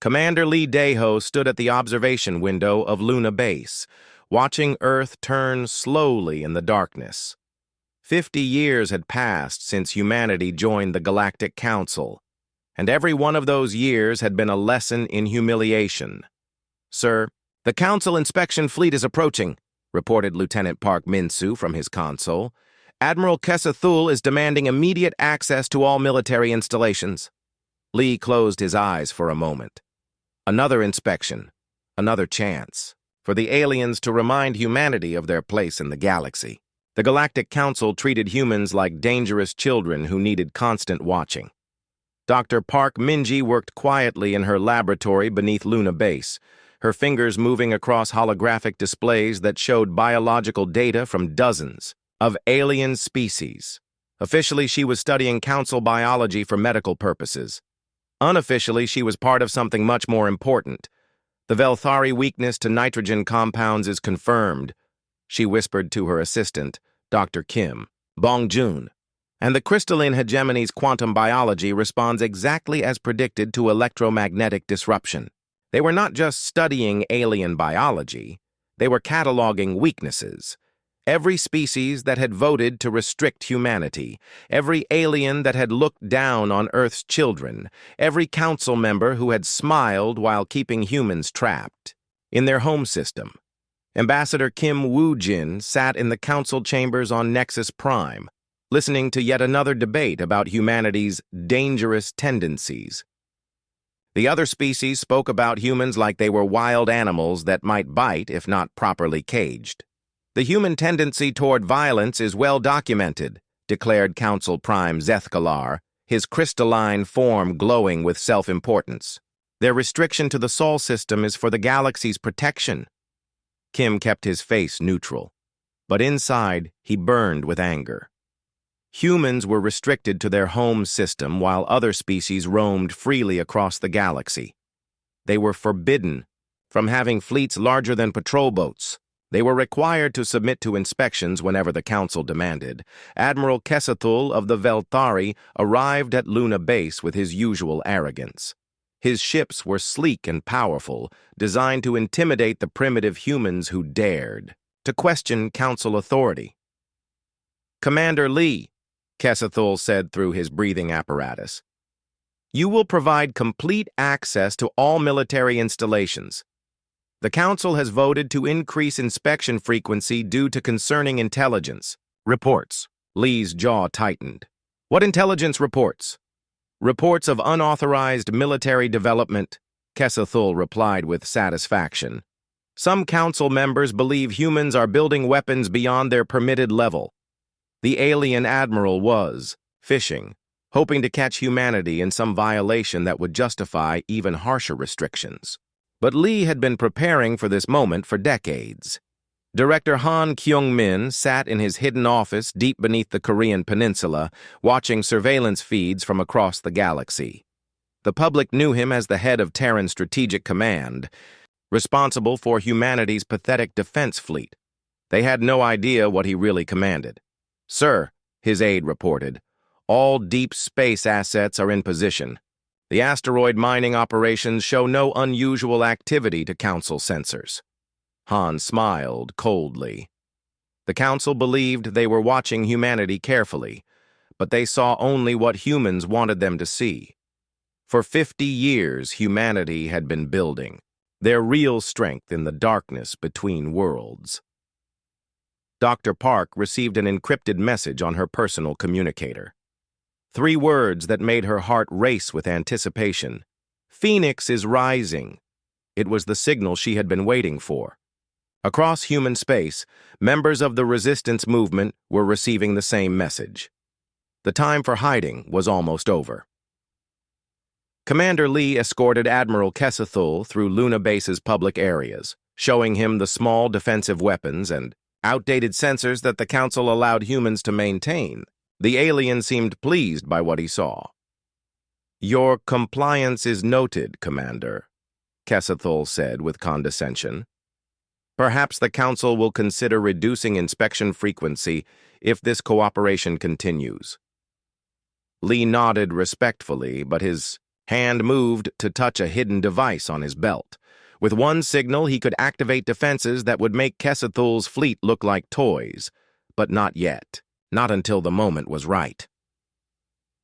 Commander Lee Daeho stood at the observation window of Luna Base, watching Earth turn slowly in the darkness. 50 years had passed since humanity joined the Galactic Council, and every one of those years had been a lesson in humiliation. "Sir, the Council inspection fleet is approaching," reported Lieutenant Park Min-soo from his console. "Admiral Kessathul is demanding immediate access to all military installations." Lee closed his eyes for a moment. Another inspection, another chance, for the aliens to remind humanity of their place in the galaxy. The Galactic Council treated humans like dangerous children who needed constant watching. Dr. Park Min-ji worked quietly in her laboratory beneath Luna Base, her fingers moving across holographic displays that showed biological data from dozens of alien species. Officially, she was studying council biology for medical purposes. Unofficially, she was part of something much more important. The Velthari weakness to nitrogen compounds is confirmed, she whispered to her assistant, Dr. Kim Bong-joon. And the crystalline hegemony's quantum biology responds exactly as predicted to electromagnetic disruption. They were not just studying alien biology, they were cataloging weaknesses. Every species that had voted to restrict humanity, every alien that had looked down on Earth's children, every council member who had smiled while keeping humans trapped in their home system. Ambassador Kim Woo-jin sat in the council chambers on Nexus Prime, listening to yet another debate about humanity's dangerous tendencies. The other species spoke about humans like they were wild animals that might bite if not properly caged. "The human tendency toward violence is well documented," declared Council Prime Zethgalar, his crystalline form glowing with self-importance. "Their restriction to the Sol system is for the galaxy's protection." Kim kept his face neutral, but inside he burned with anger. Humans were restricted to their home system while other species roamed freely across the galaxy. They were forbidden from having fleets larger than patrol boats. They were required to submit to inspections whenever the Council demanded. Admiral Kessathul of the Velthari arrived at Luna Base with his usual arrogance. His ships were sleek and powerful, designed to intimidate the primitive humans who dared to question Council authority. "Commander Lee," Kessathul said through his breathing apparatus, "you will provide complete access to all military installations. The Council has voted to increase inspection frequency due to concerning intelligence reports." Lee's jaw tightened. "What intelligence reports?" "Reports of unauthorized military development," Kessathul replied with satisfaction. "Some Council members believe humans are building weapons beyond their permitted level." The alien admiral was fishing, hoping to catch humanity in some violation that would justify even harsher restrictions. But Lee had been preparing for this moment for decades. Director Han Kyung-min sat in his hidden office deep beneath the Korean peninsula, watching surveillance feeds from across the galaxy. The public knew him as the head of Terran Strategic Command, responsible for humanity's pathetic defense fleet. They had no idea what he really commanded. "Sir," his aide reported, "all deep space assets are in position. The asteroid mining operations show no unusual activity to Council sensors." Han smiled coldly. The Council believed they were watching humanity carefully, but they saw only what humans wanted them to see. For 50 years, humanity had been building their real strength in the darkness between worlds. Dr. Park received an encrypted message on her personal communicator. 3 words that made her heart race with anticipation. "Phoenix is rising." It was the signal she had been waiting for. Across human space, members of the resistance movement were receiving the same message. The time for hiding was almost over. Commander Lee escorted Admiral Kessathul through Luna Base's public areas, showing him the small defensive weapons and outdated sensors that the Council allowed humans to maintain. The alien seemed pleased by what he saw. "Your compliance is noted, Commander," Kessathul said with condescension. "Perhaps the Council will consider reducing inspection frequency if this cooperation continues." Lee nodded respectfully, but his Hand moved to touch a hidden device on his belt. With one signal, he could activate defenses that would make Kesethul's fleet look like toys. But not yet. Not until the moment was right.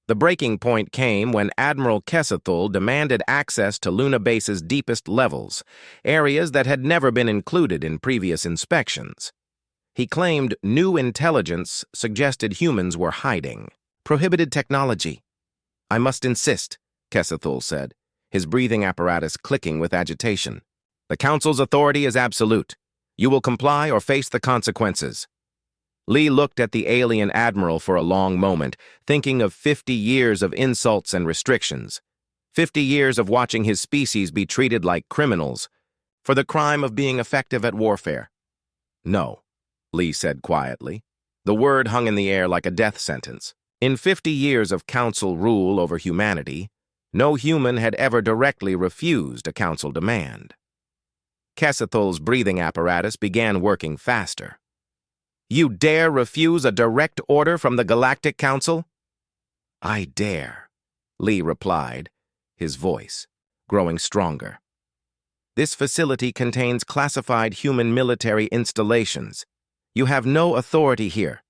The breaking point came when Admiral Kesethul demanded access to Luna Base's deepest levels, areas that had never been included in previous inspections. He claimed new intelligence suggested humans were hiding. Prohibited technology. I must insist, Kesethul said, his breathing apparatus clicking with agitation. The Council's authority is absolute. You will comply or face the consequences. Lee looked at the alien admiral for a long moment, thinking of 50 years of insults and restrictions. 50 years of watching his species be treated like criminals for the crime of being effective at warfare. No, Lee said quietly. The word hung in the air like a death sentence. In 50 years of Council rule over humanity, no human had ever directly refused a Council demand. Kesethul's breathing apparatus began working faster. You dare refuse a direct order from the Galactic Council? I dare, Lee replied, his voice growing stronger. This facility contains classified human military installations. You have no authority here.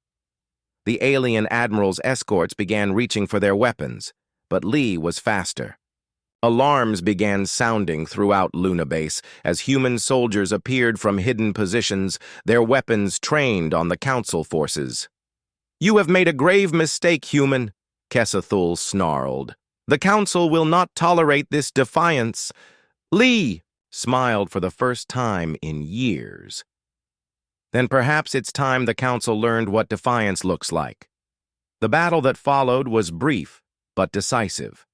The alien admiral's escorts began reaching for their weapons, but Lee was faster. Alarms began sounding throughout Luna Base as human soldiers appeared from hidden positions, their weapons trained on the Council forces. You have made a grave mistake, human, Kesethul snarled. The Council will not tolerate this defiance. Lee smiled for the first time in years. Then perhaps it's time the Council learned what defiance looks like. The battle that followed was brief, but decisive.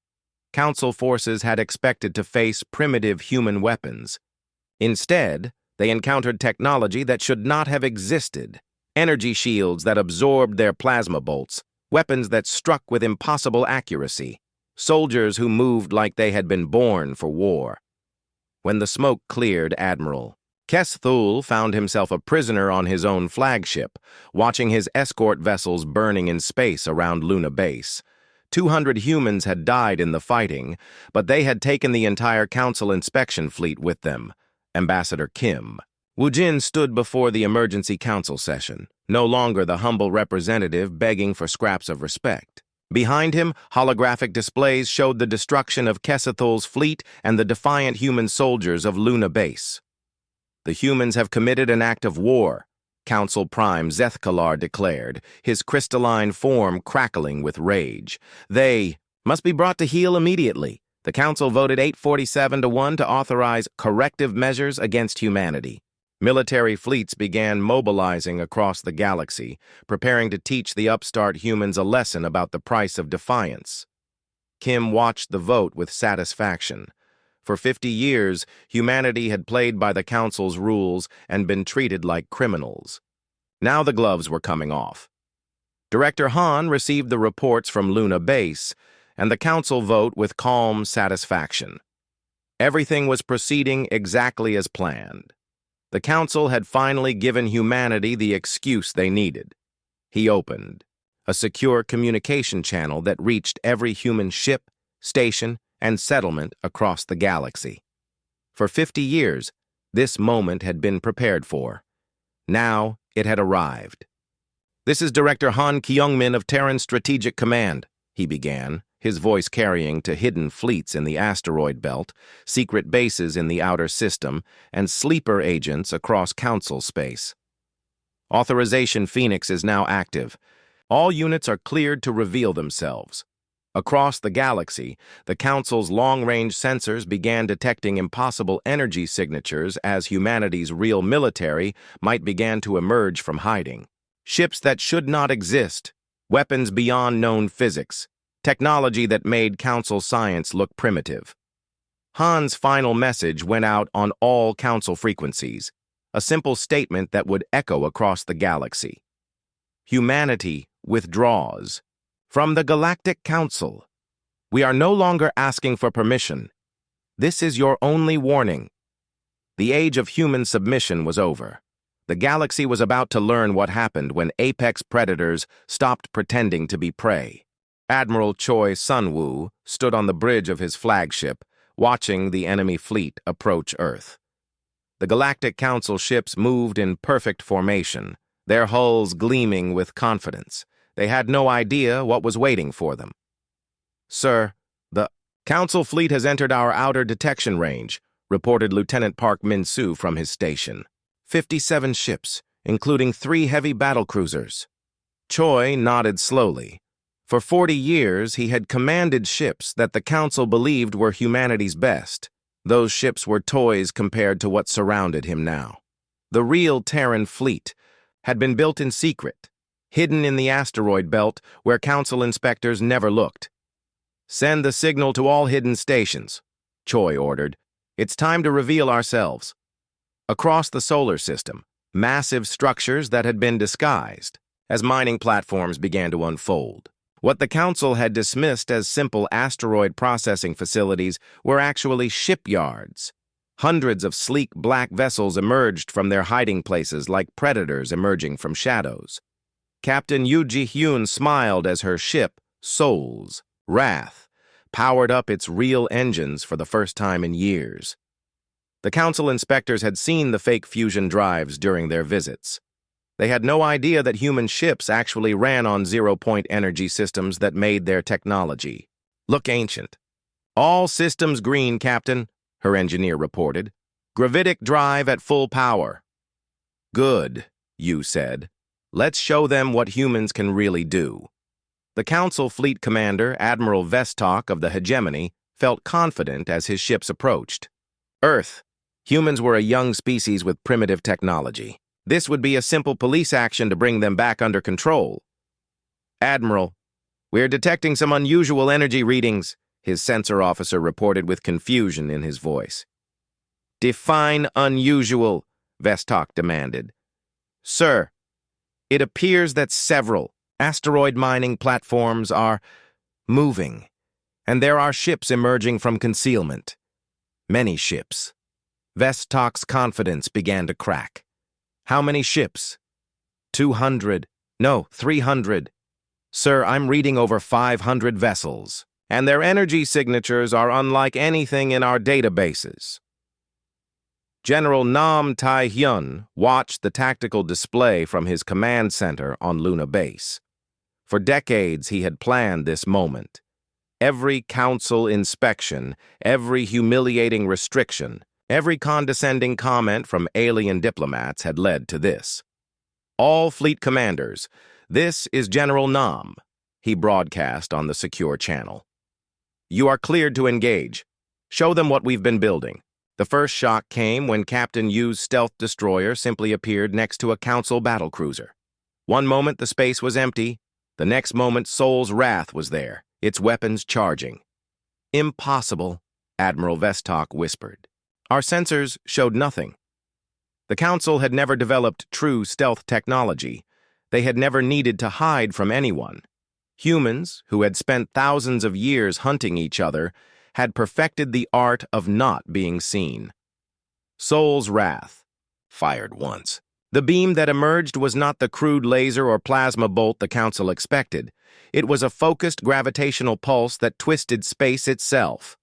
Council forces had expected to face primitive human weapons. Instead, they encountered technology that should not have existed. Energy shields that absorbed their plasma bolts, weapons that struck with impossible accuracy, soldiers who moved like they had been born for war. When the smoke cleared, Admiral Kesethul found himself a prisoner on his own flagship, watching his escort vessels burning in space around Luna Base. 200 humans had died in the fighting, but they had taken the entire Council inspection fleet with them. Ambassador Kim. Wujin stood before the emergency council session, no longer the humble representative begging for scraps of respect. Behind him, holographic displays showed the destruction of Kesethul's fleet and the defiant human soldiers of Luna Base. The humans have committed an act of war, Council Prime Zethkalar declared, his crystalline form crackling with rage. They must be brought to heel immediately. The Council voted 847-1 to authorize corrective measures against humanity. Military fleets began mobilizing across the galaxy, preparing to teach the upstart humans a lesson about the price of defiance. Kim watched the vote with satisfaction. For 50 years, humanity had played by the Council's rules and been treated like criminals. Now the gloves were coming off. Director Han received the reports from Luna Base, and the Council vote with calm satisfaction. Everything was proceeding exactly as planned. The Council had finally given humanity the excuse they needed. He opened a secure communication channel that reached every human ship, station, and settlement across the galaxy. For 50 years, this moment had been prepared for. Now it had arrived. This is Director Han Kyungmin of Terran Strategic Command, he began, his voice carrying to hidden fleets in the asteroid belt, secret bases in the outer system, and sleeper agents across Council space. Authorization Phoenix is now active. All units are cleared to reveal themselves. Across the galaxy, the Council's long-range sensors began detecting impossible energy signatures as humanity's real military might begin to emerge from hiding. Ships that should not exist, weapons beyond known physics, technology that made Council science look primitive. Han's final message went out on all Council frequencies, a simple statement that would echo across the galaxy. Humanity withdraws from the Galactic Council. We are no longer asking for permission. This is your only warning. The age of human submission was over. The galaxy was about to learn what happened when apex predators stopped pretending to be prey. Admiral Choi Sun-woo stood on the bridge of his flagship, watching the enemy fleet approach Earth. The Galactic Council ships moved in perfect formation, their hulls gleaming with confidence. They had no idea what was waiting for them. "Sir, the Council fleet has entered our outer detection range," reported Lieutenant Park Min-soo from his station. 57 ships, including 3 heavy battlecruisers. Choi nodded slowly. For 40 years, he had commanded ships that the Council believed were humanity's best. Those ships were toys compared to what surrounded him now. The real Terran fleet had been built in secret, hidden in the asteroid belt where Council inspectors never looked. "Send the signal to all hidden stations," Choi ordered. "It's time to reveal ourselves." Across the solar system, massive structures that had been disguised as mining platforms began to unfold. What the Council had dismissed as simple asteroid processing facilities were actually shipyards. Hundreds of sleek black vessels emerged from their hiding places like predators emerging from shadows. Captain Yoo Ji-hyun smiled as her ship, Soul's Wrath, powered up its real engines for the first time in years. The Council inspectors had seen the fake fusion drives during their visits. They had no idea that human ships actually ran on zero-point energy systems that made their technology look ancient. "All systems green, Captain," her engineer reported. "Gravitic drive at full power." "Good," Yu said. "Let's show them what humans can really do." The Council Fleet Commander, Admiral Vestok of the Hegemony, felt confident as his ships approached. "Earth, humans were a young species with primitive technology. This would be a simple police action to bring them back under control." "Admiral, we're detecting some unusual energy readings," his sensor officer reported with confusion in his voice. "Define unusual," Vestok demanded. "Sir, it appears that several asteroid mining platforms are moving, and there are ships emerging from concealment. Many ships." Vestok's confidence began to crack. "How many ships?" 200. No, 300. "Sir, I'm reading over 500 vessels, and their energy signatures are unlike anything in our databases." General Nam Tae-hyun watched the tactical display from his command center on Luna Base. For decades, he had planned this moment. Every Council inspection, every humiliating restriction, every condescending comment from alien diplomats had led to this. "All fleet commanders, this is General Nam," he broadcast on the secure channel. "You are cleared to engage. Show them what we've been building." The first shock came when Captain Yu's stealth destroyer simply appeared next to a Council battlecruiser. One moment the space was empty, the next moment Soul's Wrath was there, its weapons charging. "Impossible," Admiral Vestok whispered. "Our sensors showed nothing." The Council had never developed true stealth technology. They had never needed to hide from anyone. Humans, who had spent thousands of years hunting each other, had perfected the art of not being seen. Soul's Wrath fired once. The beam that emerged was not the crude laser or plasma bolt the Council expected. It was a focused gravitational pulse that twisted space itself.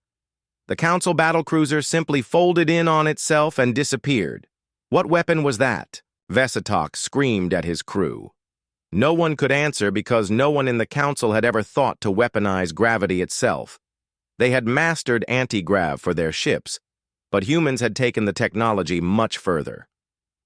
The Council battlecruiser simply folded in on itself and disappeared. "What weapon was that?" Vestok screamed at his crew. No one could answer because no one in the Council had ever thought to weaponize gravity itself. They had mastered anti-grav for their ships, but humans had taken the technology much further.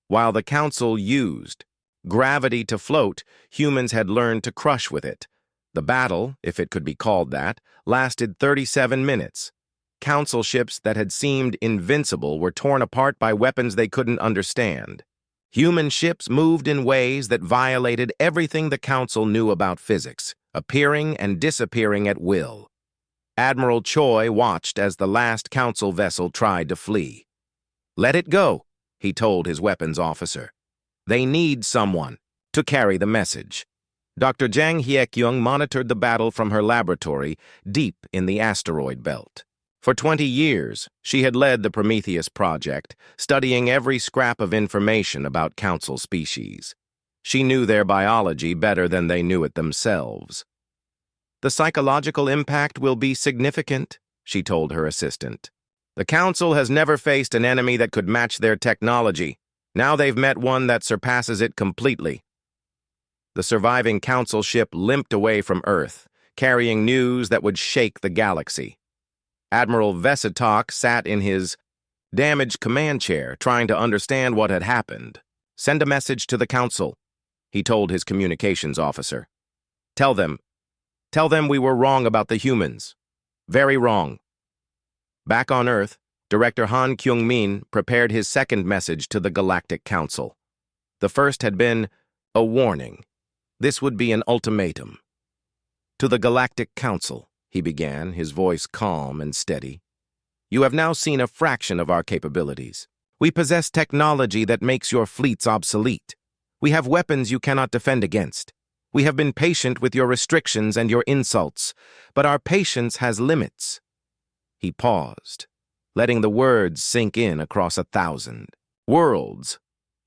While the Council used gravity to float, humans had learned to crush with it. The battle, if it could be called that, lasted 37 minutes. Council ships that had seemed invincible were torn apart by weapons they couldn't understand. Human ships moved in ways that violated everything the Council knew about physics, appearing and disappearing at will. Admiral Choi watched as the last Council vessel tried to flee. "Let it go," he told his weapons officer. "They need someone to carry the message." Dr. Jang Hye-kyung monitored the battle from her laboratory deep in the asteroid belt. For 20 years, she had led the Prometheus project, studying every scrap of information about Council species. She knew their biology better than they knew it themselves. The psychological impact will be significant, she told her assistant. The Council has never faced an enemy that could match their technology. Now they've met one that surpasses it completely. The surviving Council ship limped away from Earth, carrying news that would shake the galaxy. Admiral Vesatok sat in his damaged command chair, trying to understand what had happened. "Send a message to the Council," he told his communications officer. Tell them we were wrong about the humans. Very wrong." Back on Earth, Director Han Kyung-min prepared his second message to the Galactic Council. The first had been a warning. This would be an ultimatum. "To the Galactic Council," he began, his voice calm and steady. "You have now seen a fraction of our capabilities. We possess technology that makes your fleets obsolete. We have weapons you cannot defend against. We have been patient with your restrictions and your insults, but our patience has limits." He paused, letting the words sink in across 1,000 worlds.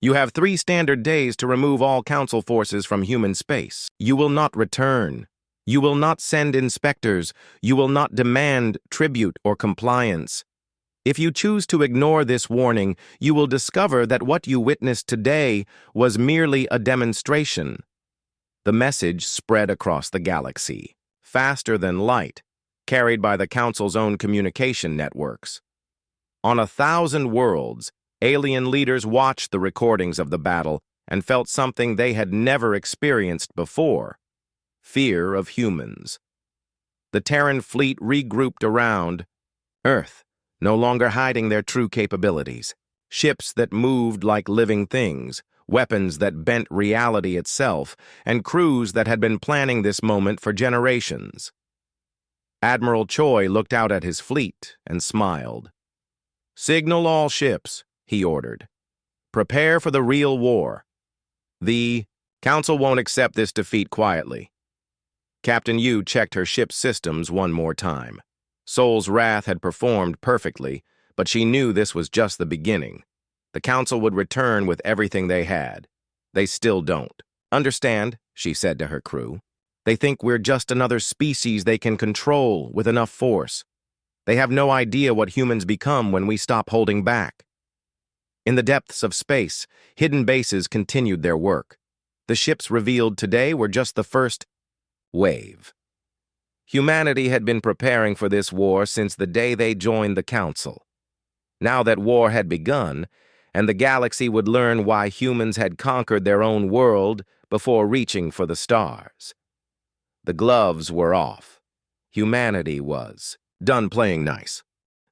"You have 3 standard days to remove all Council forces from human space. You will not return. You will not send inspectors. You will not demand tribute or compliance. If you choose to ignore this warning, you will discover that what you witnessed today was merely a demonstration." The message spread across the galaxy, faster than light, carried by the Council's own communication networks. On 1,000 worlds, alien leaders watched the recordings of the battle and felt something they had never experienced before: fear of humans. The Terran fleet regrouped around Earth, no longer hiding their true capabilities. Ships that moved like living things, weapons that bent reality itself, and crews that had been planning this moment for generations. Admiral Choi looked out at his fleet and smiled. "Signal all ships," he ordered. "Prepare for the real war. The Council won't accept this defeat quietly." Captain Yu checked her ship's systems one more time. Sol's Wrath had performed perfectly, but she knew this was just the beginning. The Council would return with everything they had. They still don't. "Understand," she said to her crew. "They think we're just another species they can control with enough force. They have no idea what humans become when we stop holding back." In the depths of space, hidden bases continued their work. The ships revealed today were just the first wave. Humanity had been preparing for this war since the day they joined the Council. Now that war had begun, and the galaxy would learn why humans had conquered their own world before reaching for the stars. The gloves were off. Humanity was done playing nice.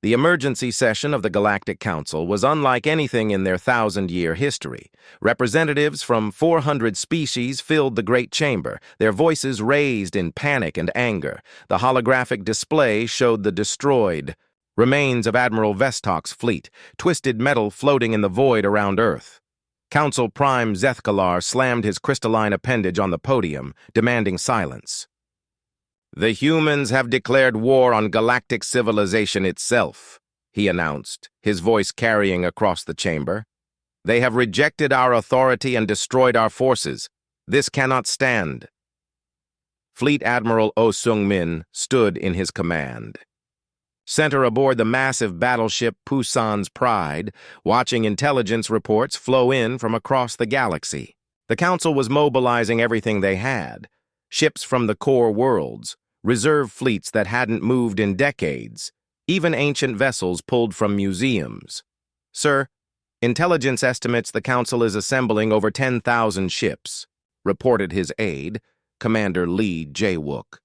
The emergency session of the Galactic Council was unlike anything in their 1,000-year history. Representatives from 400 species filled the Great Chamber, their voices raised in panic and anger. The holographic display showed the destroyed remains of Admiral Vestok's fleet, twisted metal floating in the void around Earth. Council Prime Zethkalar slammed his crystalline appendage on the podium, demanding silence. "The humans have declared war on galactic civilization itself," he announced, his voice carrying across the chamber. "They have rejected our authority and destroyed our forces. This cannot stand." Fleet Admiral Oh Sung-min stood in his command. Center aboard the massive battleship Pusan's Pride, watching intelligence reports flow in from across the galaxy. The Council was mobilizing everything they had: ships from the core worlds, reserve fleets that hadn't moved in decades, even ancient vessels pulled from museums. "Sir, intelligence estimates the Council is assembling over 10,000 ships," reported his aide, Commander Lee Jae-wook.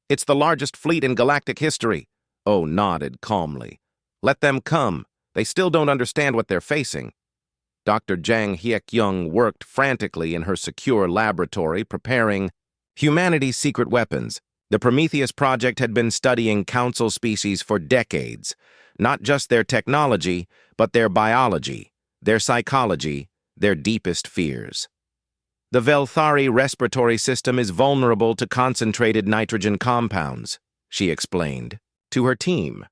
"It's the largest fleet in galactic history." Oh nodded calmly. "Let them come. They still don't understand what they're facing." Dr. Jang Hyek-young worked frantically in her secure laboratory preparing humanity's secret weapons. The Prometheus Project had been studying Council species for decades, not just their technology, but their biology, their psychology, their deepest fears. "The Velthari respiratory system is vulnerable to concentrated nitrogen compounds," she explained to her team.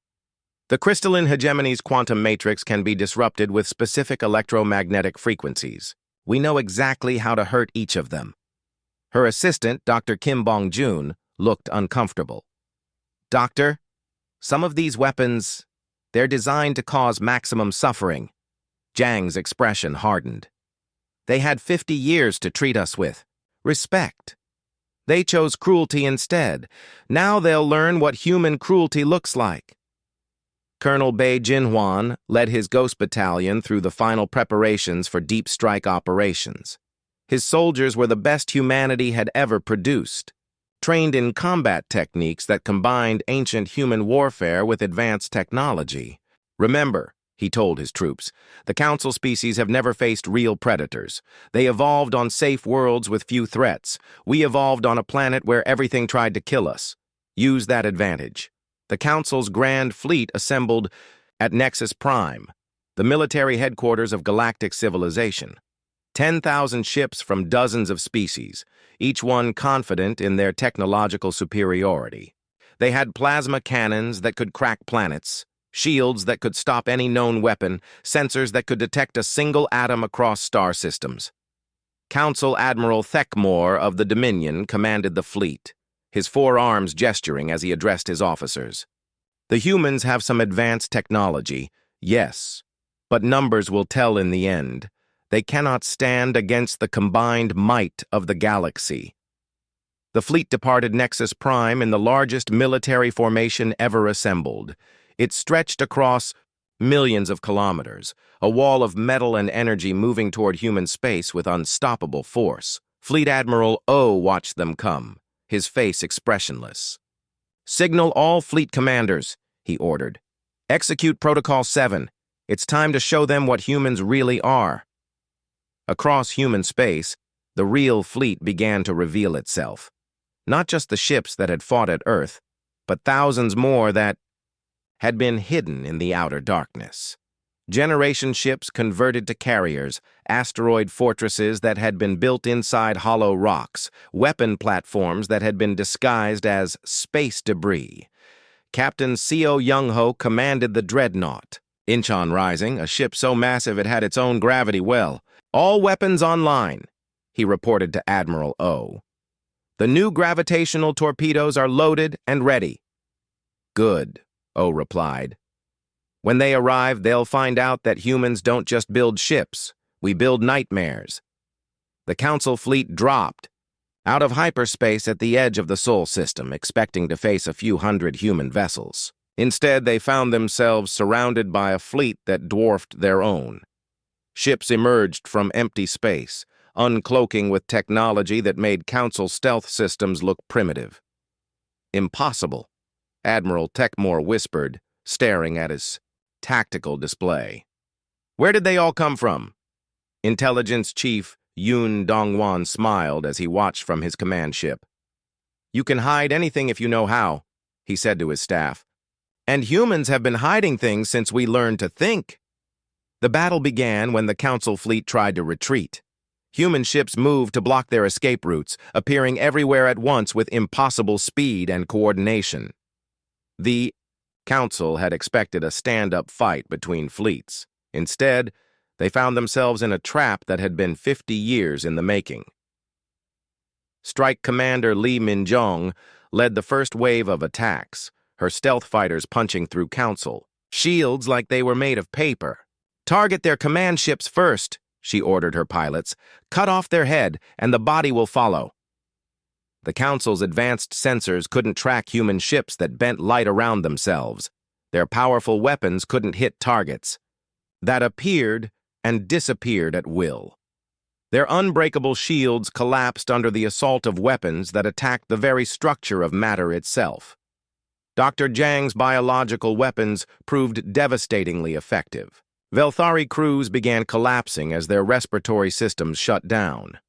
"The crystalline hegemony's quantum matrix can be disrupted with specific electromagnetic frequencies. We know exactly how to hurt each of them." Her assistant, Dr. Kim Bong-joon, looked uncomfortable. "Doctor, some of these weapons, they're designed to cause maximum suffering." Zhang's expression hardened. "They had 50 years to treat us with. Respect. They chose cruelty instead. Now they'll learn what human cruelty looks like." Colonel Bei Jinhuan led his Ghost Battalion through the final preparations for deep strike operations. His soldiers were the best humanity had ever produced, trained in combat techniques that combined ancient human warfare with advanced technology. "Remember," he told his troops, "the Council species have never faced real predators. They evolved on safe worlds with few threats. We evolved on a planet where everything tried to kill us. Use that advantage." The Council's Grand Fleet assembled at Nexus Prime, the military headquarters of galactic civilization. 10,000 ships from dozens of species, each one confident in their technological superiority. They had plasma cannons that could crack planets, shields that could stop any known weapon, sensors that could detect a single atom across star systems. Council Admiral Thekmore of the Dominion commanded the fleet, his four arms gesturing as he addressed his officers. "The humans have some advanced technology, yes, but numbers will tell in the end. They cannot stand against the combined might of the galaxy." The fleet departed Nexus Prime in the largest military formation ever assembled. It stretched across millions of kilometers, a wall of metal and energy moving toward human space with unstoppable force. Fleet Admiral O watched them come, his face expressionless. "Signal all fleet commanders," he ordered. "Execute Protocol 7. It's time to show them what humans really are." Across human space, the real fleet began to reveal itself. Not just the ships that had fought at Earth, but thousands more that had been hidden in the outer darkness. Generation ships converted to carriers, asteroid fortresses that had been built inside hollow rocks, weapon platforms that had been disguised as space debris. Captain Seo Young-ho commanded the Dreadnought, Incheon Rising, a ship so massive it had its own gravity well. "All weapons online," he reported to Admiral O. "The new gravitational torpedoes are loaded and ready." "Good," O replied. "When they arrive, they'll find out that humans don't just build ships. We build nightmares." The Council fleet dropped out of hyperspace at the edge of the Sol system, expecting to face a few hundred human vessels. Instead, they found themselves surrounded by a fleet that dwarfed their own. Ships emerged from empty space, uncloaking with technology that made Council stealth systems look primitive. "Impossible," Admiral Thekmore whispered, staring at his tactical display. "Where did they all come from?" Intelligence Chief Yoon Dongwon smiled as he watched from his command ship. "You can hide anything if you know how," he said to his staff. "And humans have been hiding things since we learned to think." The battle began when the Council fleet tried to retreat. Human ships moved to block their escape routes, appearing everywhere at once with impossible speed and coordination. The Council had expected a stand-up fight between fleets. Instead, they found themselves in a trap that had been 50 years in the making. Strike Commander Lee Minjong led the first wave of attacks, her stealth fighters punching through Council shields like they were made of paper. "Target their command ships first," she ordered her pilots. "Cut off their head, and the body will follow." The Council's advanced sensors couldn't track human ships that bent light around themselves. Their powerful weapons couldn't hit targets that appeared and disappeared at will. Their unbreakable shields collapsed under the assault of weapons that attacked the very structure of matter itself. Dr. Zhang's biological weapons proved devastatingly effective. Velthari crews began collapsing as their respiratory systems shut down.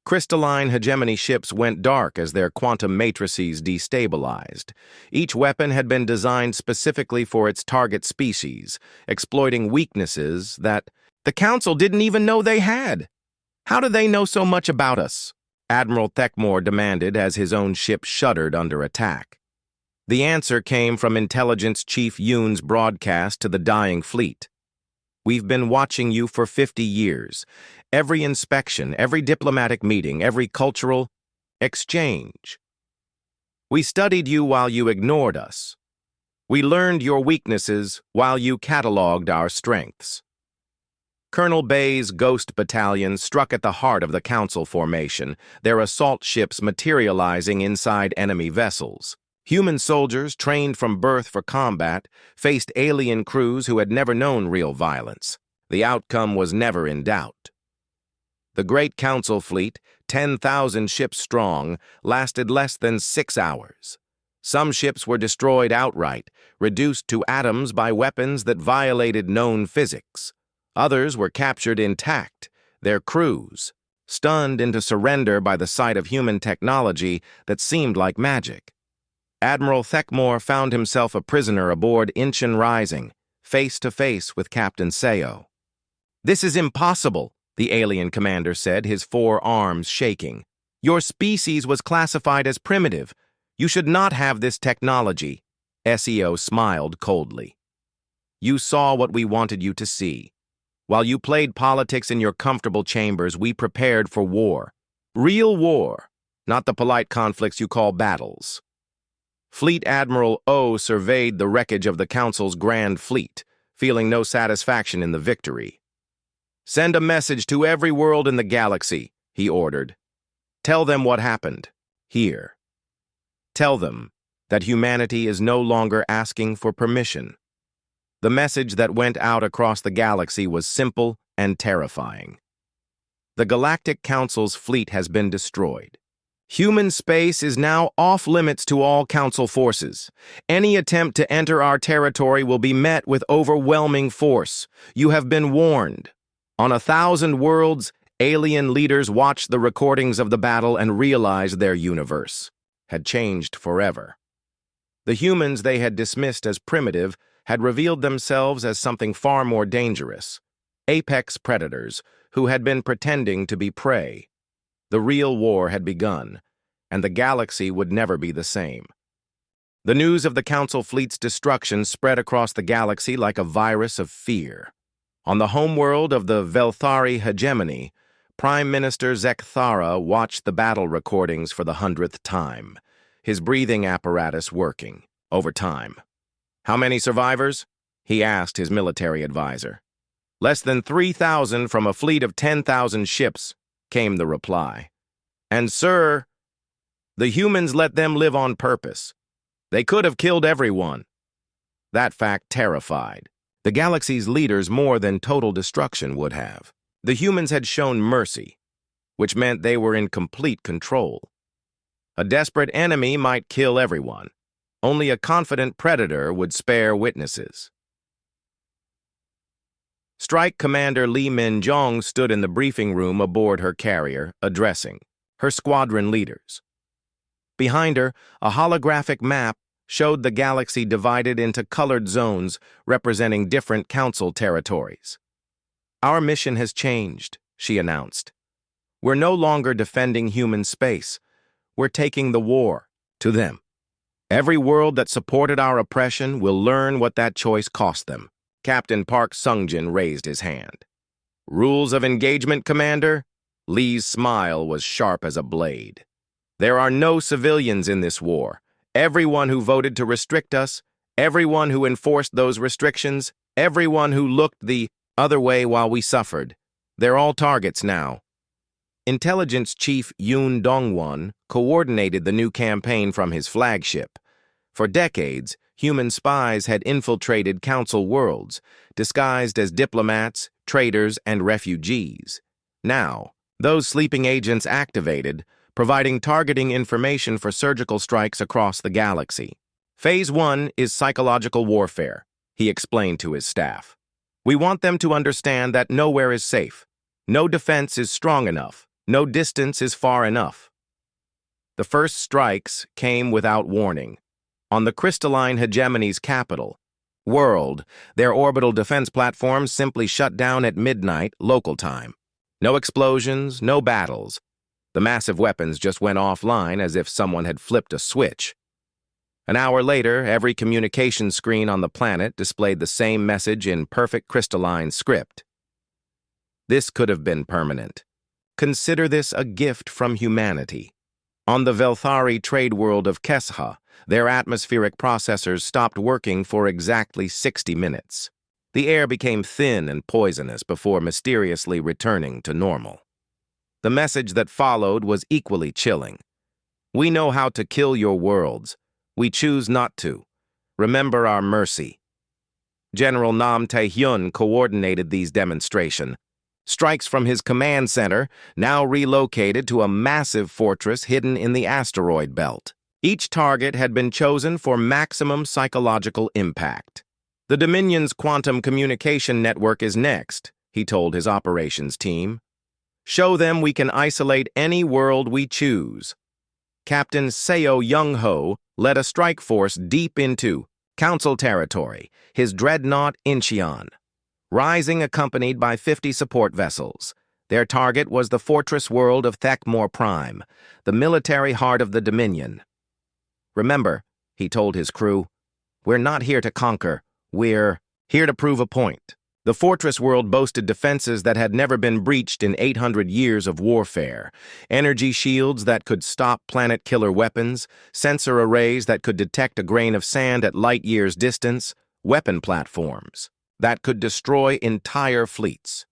Crystalline hegemony ships went dark as their quantum matrices destabilized. Each weapon had been designed specifically for its target species, exploiting weaknesses that the Council didn't even know they had. "How do they know so much about us?" Admiral Thekmore demanded as his own ship shuddered under attack. The answer came from Intelligence Chief Yoon's broadcast to the dying fleet. "We've been watching you for 50 years. Every inspection, every diplomatic meeting, every cultural exchange. We studied you while you ignored us. We learned your weaknesses while you cataloged our strengths. Colonel Bay's Ghost Battalion struck at the heart of the Council formation, their assault ships materializing inside enemy vessels. Human soldiers, trained from birth for combat, faced alien crews who had never known real violence. The outcome was never in doubt. The Great Council fleet, 10,000 ships strong, lasted less than 6 hours. Some ships were destroyed outright, reduced to atoms by weapons that violated known physics. Others were captured intact, their crews, stunned into surrender by the sight of human technology that seemed like magic. Admiral Thekmore found himself a prisoner aboard Incheon Rising, face to face with Captain Seo. "This is impossible," the alien commander said, his 4 arms shaking. "Your species was classified as primitive. You should not have this technology." Seo smiled coldly. "You saw what we wanted you to see. While you played politics in your comfortable chambers, we prepared for war. Real war, not the polite conflicts you call battles." Fleet Admiral O surveyed the wreckage of the Council's Grand Fleet, feeling no satisfaction in the victory. "Send a message to every world in the galaxy," he ordered. "Tell them what happened, here. Tell them that humanity is no longer asking for permission." The message that went out across the galaxy was simple and terrifying. The Galactic Council's fleet has been destroyed. Human space is now off-limits to all Council forces. Any attempt to enter our territory will be met with overwhelming force. You have been warned. On 1,000 worlds, alien leaders watched the recordings of the battle and realized their universe had changed forever. The humans they had dismissed as primitive had revealed themselves as something far more dangerous, apex predators who had been pretending to be prey. The real war had begun, and the galaxy would never be the same. The news of the Council fleet's destruction spread across the galaxy like a virus of fear. On the homeworld of the Velthari hegemony, Prime Minister Zekthara watched the battle recordings for the 100th time, his breathing apparatus working overtime. "How many survivors?" he asked his military advisor. "Less than 3,000 from a fleet of 10,000 ships," came the reply. "And sir, the humans let them live on purpose. They could have killed everyone." That fact terrified the galaxy's leaders more than total destruction would have. The humans had shown mercy, which meant they were in complete control. A desperate enemy might kill everyone. Only a confident predator would spare witnesses. Strike Commander Lee Min-jong stood in the briefing room aboard her carrier, addressing her squadron leaders. Behind her, a holographic map showed the galaxy divided into colored zones representing different Council territories. "Our mission has changed," she announced. "We're no longer defending human space. We're taking the war to them. Every world that supported our oppression will learn what that choice cost them." Captain Park Sungjin raised his hand. "Rules of engagement, Commander?" Lee's smile was sharp as a blade. "There are no civilians in this war. Everyone who voted to restrict us, everyone who enforced those restrictions, everyone who looked the other way while we suffered, they're all targets now." Intelligence Chief Yoon Dongwon coordinated the new campaign from his flagship. For decades, human spies had infiltrated Council worlds, disguised as diplomats, traders, and refugees. Now, those sleeping agents activated, providing targeting information for surgical strikes across the galaxy. "Phase 1 is psychological warfare," he explained to his staff. "We want them to understand that nowhere is safe. No defense is strong enough. No distance is far enough." The first strikes came without warning. On the crystalline hegemony's capital, World, their orbital defense platforms simply shut down at midnight, local time. No explosions, no battles. The massive weapons just went offline as if someone had flipped a switch. An hour later, every communication screen on the planet displayed the same message in perfect crystalline script. "This could have been permanent. Consider this a gift from humanity. On the Velthari trade world of Kesha, their atmospheric processors stopped working for exactly 60 minutes. The air became thin and poisonous before mysteriously returning to normal. The message that followed was equally chilling. We know how to kill your worlds. We choose not to. Remember our mercy. General Nam Tae-hyun coordinated these demonstrations. Strikes from his command center, now relocated to a massive fortress hidden in the asteroid belt. Each target had been chosen for maximum psychological impact. The Dominion's quantum communication network is next, he told his operations team. Show them we can isolate any world we choose. Captain Seo Young-ho led a strike force deep into Council territory, his dreadnought Incheon, rising accompanied by 50 support vessels. Their target was the fortress world of Thekmor Prime, the military heart of the Dominion. Remember, he told his crew, we're not here to conquer, we're here to prove a point. The fortress world boasted defenses that had never been breached in 800 years of warfare, energy shields that could stop planet-killer weapons, sensor arrays that could detect a grain of sand at light years distance, weapon platforms that could destroy entire fleets.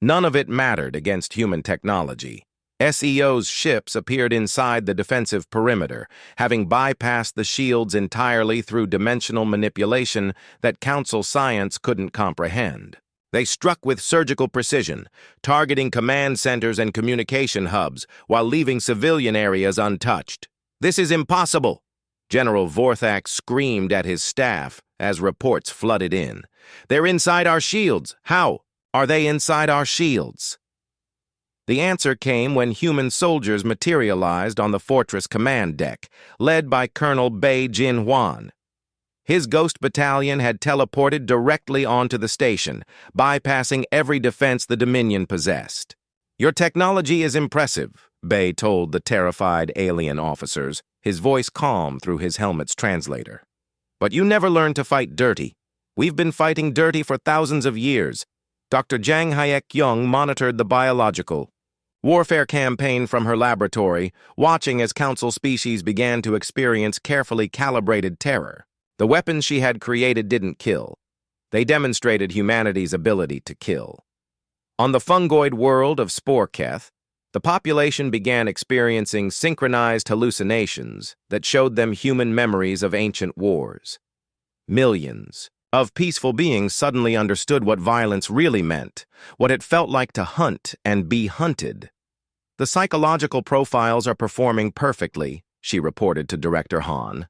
None of it mattered against human technology. SEO's ships appeared inside the defensive perimeter, having bypassed the shields entirely through dimensional manipulation that Council science couldn't comprehend. They struck with surgical precision, targeting command centers and communication hubs while leaving civilian areas untouched. This is impossible, General Vorthak screamed at his staff as reports flooded in. They're inside our shields. How are they inside our shields? The answer came when human soldiers materialized on the fortress command deck, led by Colonel Bei Jin-hwan. His ghost battalion had teleported directly onto the station, bypassing every defense the Dominion possessed. Your technology is impressive, Bei told the terrified alien officers, his voice calm through his helmet's translator. But you never learned to fight dirty. We've been fighting dirty for thousands of years. Dr. Jang Hyek-young monitored the biological warfare campaign from her laboratory, watching as Council species began to experience carefully calibrated terror. The weapons she had created didn't kill. They demonstrated humanity's ability to kill. On the fungoid world of Sporketh, the population began experiencing synchronized hallucinations that showed them human memories of ancient wars. Millions of peaceful beings suddenly understood what violence really meant, what it felt like to hunt and be hunted. The psychological profiles are performing perfectly, she reported to Director Han.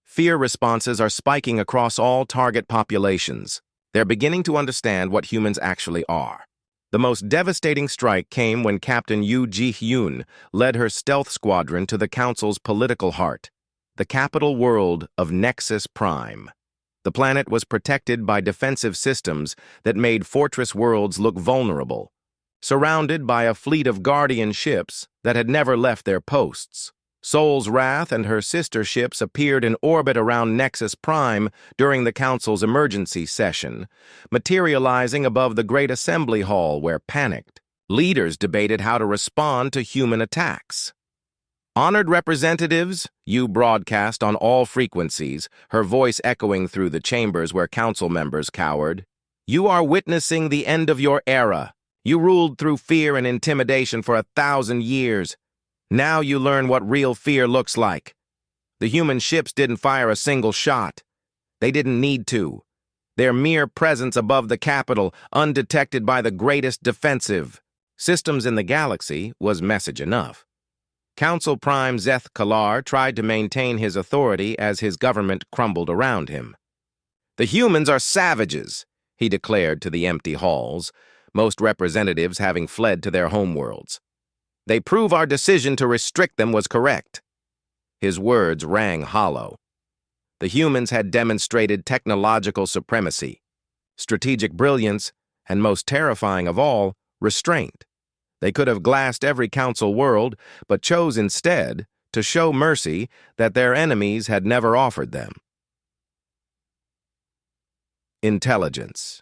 Fear responses are spiking across all target populations. They're beginning to understand what humans actually are. The most devastating strike came when Captain Yoo Ji-hyun led her stealth squadron to the Council's political heart, the capital world of Nexus Prime. The planet was protected by defensive systems that made fortress worlds look vulnerable, surrounded by a fleet of guardian ships that had never left their posts. Sol's Wrath and her sister ships appeared in orbit around Nexus Prime during the Council's emergency session, materializing above the Great Assembly Hall where panicked leaders debated how to respond to human attacks. Honored representatives, you broadcast on all frequencies, her voice echoing through the chambers where council members cowered. You are witnessing the end of your era. You ruled through fear and intimidation for 1,000 years. Now you learn what real fear looks like. The human ships didn't fire a single shot. They didn't need to. Their mere presence above the capital, undetected by the greatest defensive systems in the galaxy, was message enough. Council Prime Zeth Kalar tried to maintain his authority as his government crumbled around him. The humans are savages, he declared to the empty halls, most representatives having fled to their homeworlds. They prove our decision to restrict them was correct. His words rang hollow. The humans had demonstrated technological supremacy, strategic brilliance, and most terrifying of all, restraint. They could have glassed every council world, but chose instead to show mercy that their enemies had never offered them. Intelligence.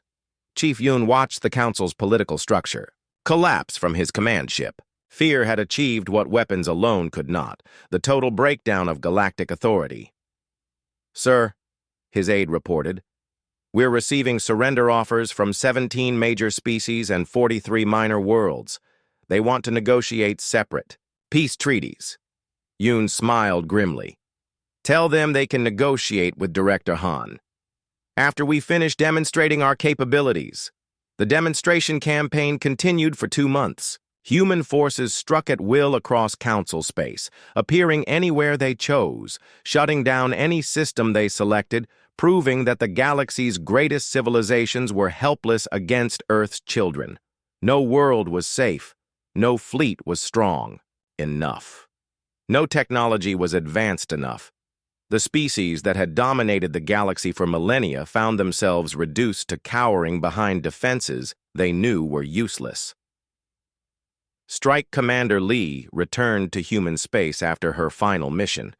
Chief Yoon watched the council's political structure collapse from his command ship. Fear had achieved what weapons alone could not, the total breakdown of galactic authority. "Sir," his aide reported, "we're receiving surrender offers from 17 major species and 43 minor worlds. They want to negotiate separate peace treaties." Yoon smiled grimly. "Tell them they can negotiate with Director Han. After we finish demonstrating our capabilities." The demonstration campaign continued for 2 months. Human forces struck at will across Council space, appearing anywhere they chose, shutting down any system they selected, proving that the galaxy's greatest civilizations were helpless against Earth's children. No world was safe. No fleet was strong enough. No technology was advanced enough. The species that had dominated the galaxy for millennia found themselves reduced to cowering behind defenses they knew were useless. Strike Commander Lee returned to human space after her final mission,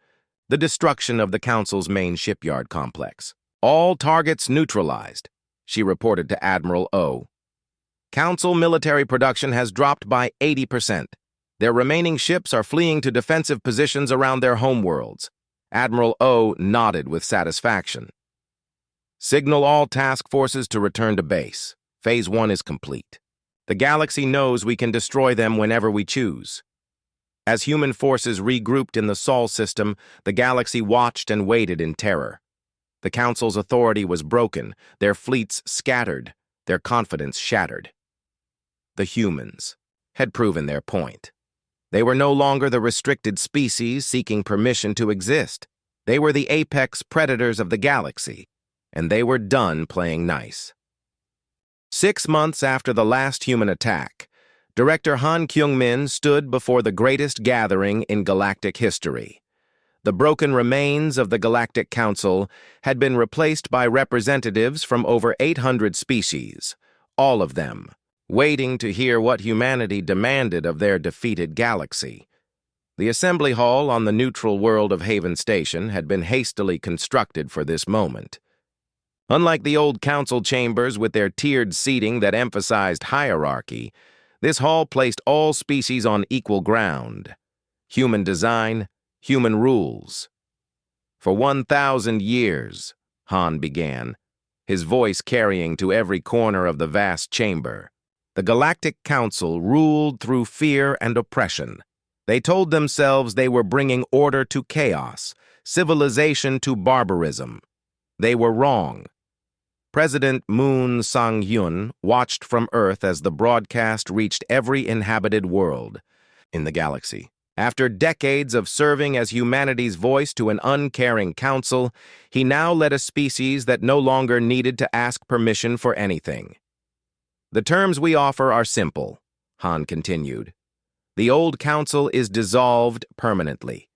the destruction of the Council's main shipyard complex. "All targets neutralized," she reported to Admiral O. "Council military production has dropped by 80%. Their remaining ships are fleeing to defensive positions around their homeworlds." Admiral O nodded with satisfaction. "Signal all task forces to return to base. Phase 1 is complete. The galaxy knows we can destroy them whenever we choose." As human forces regrouped in the Sol system, the galaxy watched and waited in terror. The Council's authority was broken, their fleets scattered, their confidence shattered. The humans had proven their point. They were no longer the restricted species seeking permission to exist. They were the apex predators of the galaxy, and they were done playing nice. 6 months after the last human attack, Director Han Kyung-min stood before the greatest gathering in galactic history. The broken remains of the Galactic Council had been replaced by representatives from over 800 species, all of them waiting to hear what humanity demanded of their defeated galaxy. The assembly hall on the neutral world of Haven Station had been hastily constructed for this moment. Unlike the old council chambers with their tiered seating that emphasized hierarchy, this hall placed all species on equal ground. Human design, human rules. "For 1,000 years, Han began, his voice carrying to every corner of the vast chamber, the Galactic Council ruled through fear and oppression. They told themselves they were bringing order to chaos, civilization to barbarism. They were wrong. President Moon Sang-hyun watched from Earth as the broadcast reached every inhabited world in the galaxy. After decades of serving as humanity's voice to an uncaring council, he now led a species that no longer needed to ask permission for anything. "The terms we offer are simple," Han continued. "The old council is dissolved permanently.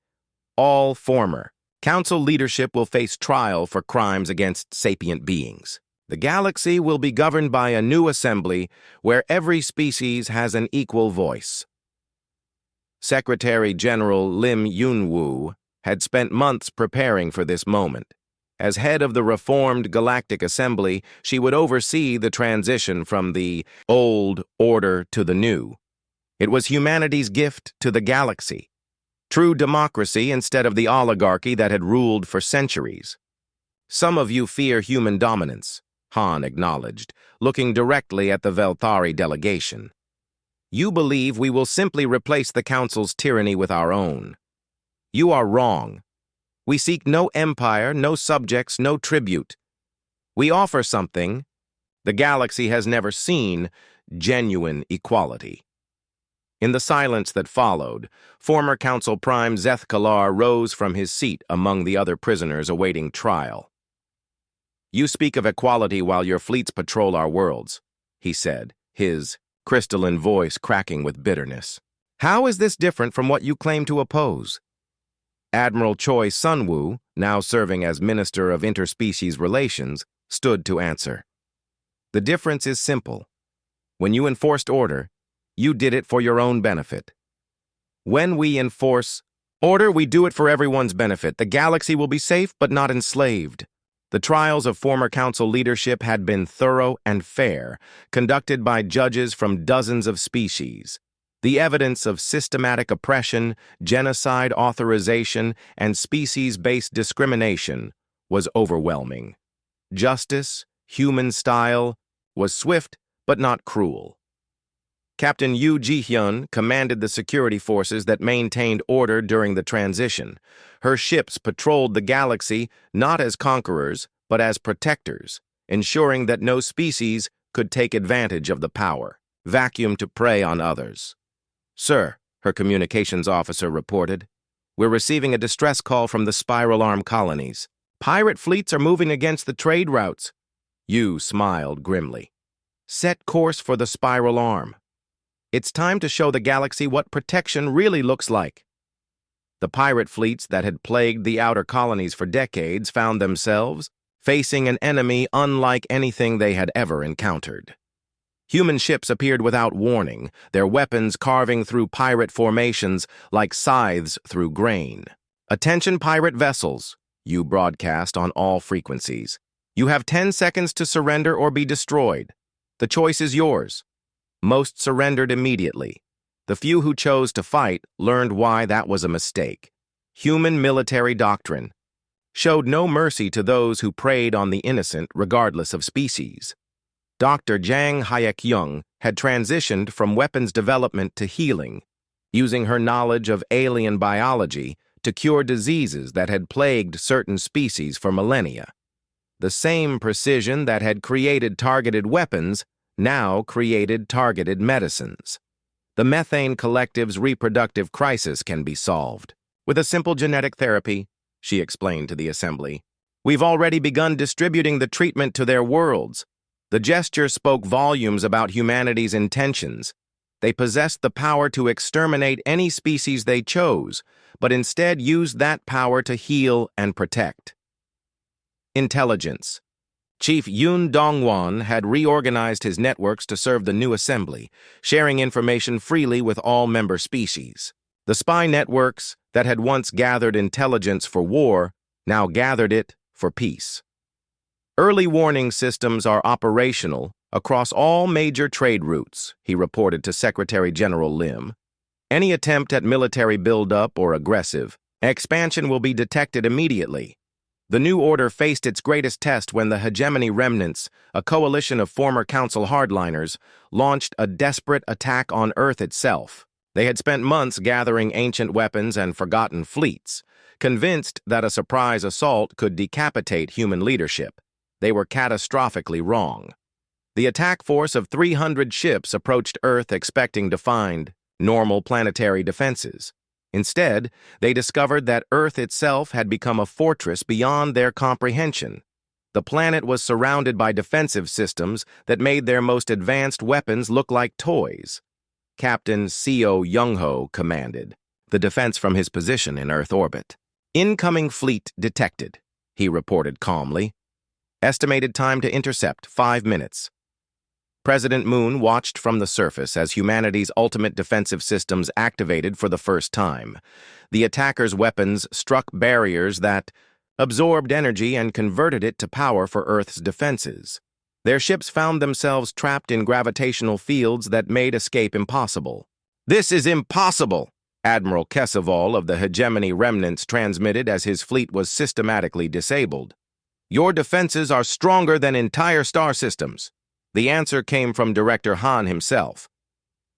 All former council leadership will face trial for crimes against sapient beings. The galaxy will be governed by a new assembly where every species has an equal voice." Secretary General Lim Yun-woo had spent months preparing for this moment. As head of the reformed Galactic Assembly, she would oversee the transition from the old order to the new. It was humanity's gift to the galaxy. True democracy instead of the oligarchy that had ruled for centuries. "Some of you fear human dominance," Han acknowledged, looking directly at the Velthari delegation. "You believe we will simply replace the Council's tyranny with our own. You are wrong. We seek no empire, no subjects, no tribute. We offer something the galaxy has never seen: genuine equality." In the silence that followed, former Council Prime Zeth Kalar rose from his seat among the other prisoners awaiting trial. "You speak of equality while your fleets patrol our worlds," he said, his crystalline voice cracking with bitterness. "How is this different from what you claim to oppose?" Admiral Choi Sun-woo, now serving as Minister of Interspecies Relations, stood to answer. "The difference is simple. When you enforced order, you did it for your own benefit. When we enforce order, we do it for everyone's benefit. The galaxy will be safe but not enslaved." The trials of former council leadership had been thorough and fair, conducted by judges from dozens of species. The evidence of systematic oppression, genocide authorization, and species-based discrimination was overwhelming. Justice, human style, was swift but not cruel. Captain Yu Ji-hyun commanded the security forces that maintained order during the transition. Her ships patrolled the galaxy not as conquerors, but as protectors, ensuring that no species could take advantage of the power, vacuum to prey on others. "Sir," her communications officer reported, "we're receiving a distress call from the Spiral Arm colonies. Pirate fleets are moving against the trade routes." Yu smiled grimly. "Set course for the Spiral Arm. It's time to show the galaxy what protection really looks like." The pirate fleets that had plagued the outer colonies for decades found themselves facing an enemy unlike anything they had ever encountered. Human ships appeared without warning, their weapons carving through pirate formations like scythes through grain. "Attention pirate vessels," Yu broadcast on all frequencies. "You have 10 seconds to surrender or be destroyed. The choice is yours." Most surrendered immediately. The few who chose to fight learned why that was a mistake. Human military doctrine showed no mercy to those who preyed on the innocent regardless of species. Dr. Jang Hyek-young had transitioned from weapons development to healing, using her knowledge of alien biology to cure diseases that had plagued certain species for millennia. The same precision that had created targeted weapons now created targeted medicines. The methane collective's reproductive crisis can be solved with a simple genetic therapy, she explained to the assembly. "We've already begun distributing the treatment to their worlds." The gesture spoke volumes about humanity's intentions. They possessed the power to exterminate any species they chose, but instead used that power to heal and protect. Intelligence. Chief Yoon Dong-won had reorganized his networks to serve the new assembly, sharing information freely with all member species. The spy networks that had once gathered intelligence for war now gathered it for peace. "Early warning systems are operational across all major trade routes," he reported to Secretary General Lim. "Any attempt at military buildup or aggressive expansion will be detected immediately." The new order faced its greatest test when the hegemony remnants, a coalition of former council hardliners, launched a desperate attack on Earth itself. They had spent months gathering ancient weapons and forgotten fleets, convinced that a surprise assault could decapitate human leadership. They were catastrophically wrong. The attack force of 300 ships approached Earth expecting to find normal planetary defenses. Instead, they discovered that Earth itself had become a fortress beyond their comprehension. The planet was surrounded by defensive systems that made their most advanced weapons look like toys. Captain Seo Young-ho commanded the defense from his position in Earth orbit. "Incoming fleet detected," he reported calmly. "Estimated time to intercept, 5 minutes." President Moon watched from the surface as humanity's ultimate defensive systems activated for the first time. The attackers' weapons struck barriers that absorbed energy and converted it to power for Earth's defenses. Their ships found themselves trapped in gravitational fields that made escape impossible. "This is impossible," Admiral Kesavol of the hegemony remnants transmitted as his fleet was systematically disabled. "Your defenses are stronger than entire star systems." The answer came from Director Han himself.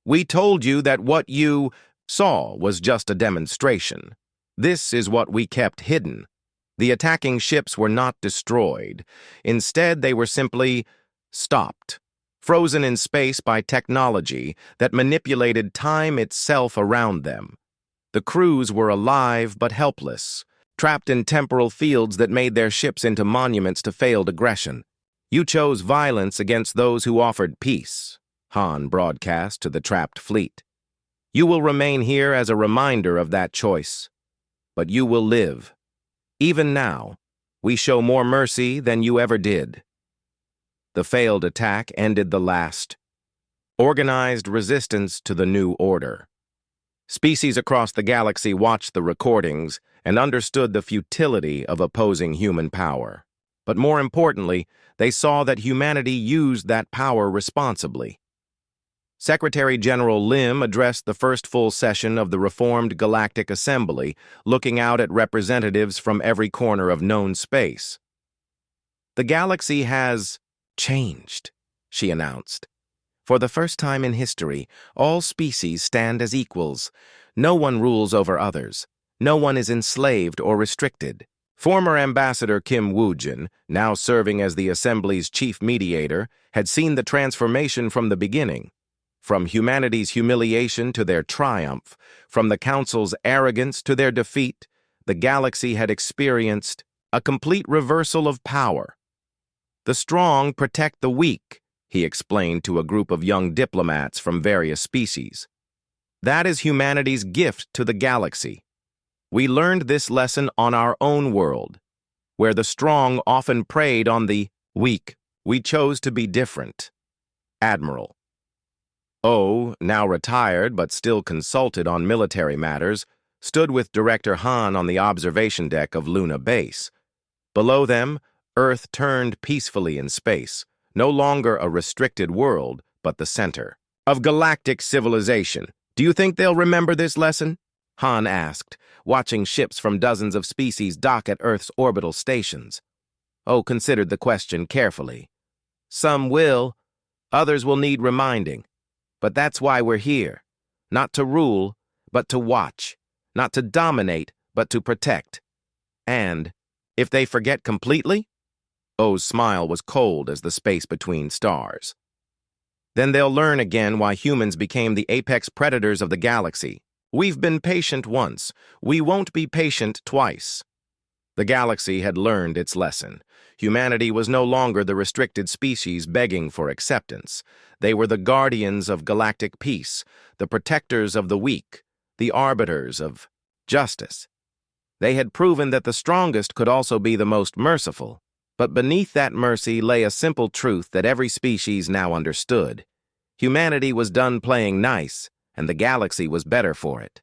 "We told you that what you saw was just a demonstration. This is what we kept hidden." The attacking ships were not destroyed. Instead, they were simply stopped, frozen in space by technology that manipulated time itself around them. The crews were alive but helpless, trapped in temporal fields that made their ships into monuments to failed aggression. "You chose violence against those who offered peace," Han broadcast to the trapped fleet. "You will remain here as a reminder of that choice. But you will live. Even now, we show more mercy than you ever did." The failed attack ended the last organized resistance to the new order. Species across the galaxy watched the recordings and understood the futility of opposing human power. But more importantly, they saw that humanity used that power responsibly. Secretary General Lim addressed the first full session of the reformed Galactic Assembly, looking out at representatives from every corner of known space. "The galaxy has changed," she announced. "For the first time in history, all species stand as equals. No one rules over others. No one is enslaved or restricted." Former Ambassador Kim Woo-jin, now serving as the Assembly's chief mediator, had seen the transformation from the beginning. From humanity's humiliation to their triumph, from the Council's arrogance to their defeat, the galaxy had experienced a complete reversal of power. "The strong protect the weak," he explained to a group of young diplomats from various species. "That is humanity's gift to the galaxy. We learned this lesson on our own world, where the strong often preyed on the weak. We chose to be different." Admiral Oh, now retired but still consulted on military matters, stood with Director Han on the observation deck of Luna Base. Below them, Earth turned peacefully in space, no longer a restricted world, but the center of galactic civilization. "Do you think they'll remember this lesson?" Han asked, watching ships from dozens of species dock at Earth's orbital stations. Oh considered the question carefully. "Some will, others will need reminding. But that's why we're here. Not to rule, but to watch. Not to dominate, but to protect. And if they forget completely?" O's smile was cold as the space between stars. "Then they'll learn again why humans became the apex predators of the galaxy. We've been patient once. We won't be patient twice." The galaxy had learned its lesson. Humanity was no longer the restricted species begging for acceptance. They were the guardians of galactic peace, the protectors of the weak, the arbiters of justice. They had proven that the strongest could also be the most merciful. But beneath that mercy lay a simple truth that every species now understood. Humanity was done playing nice, and the galaxy was better for it.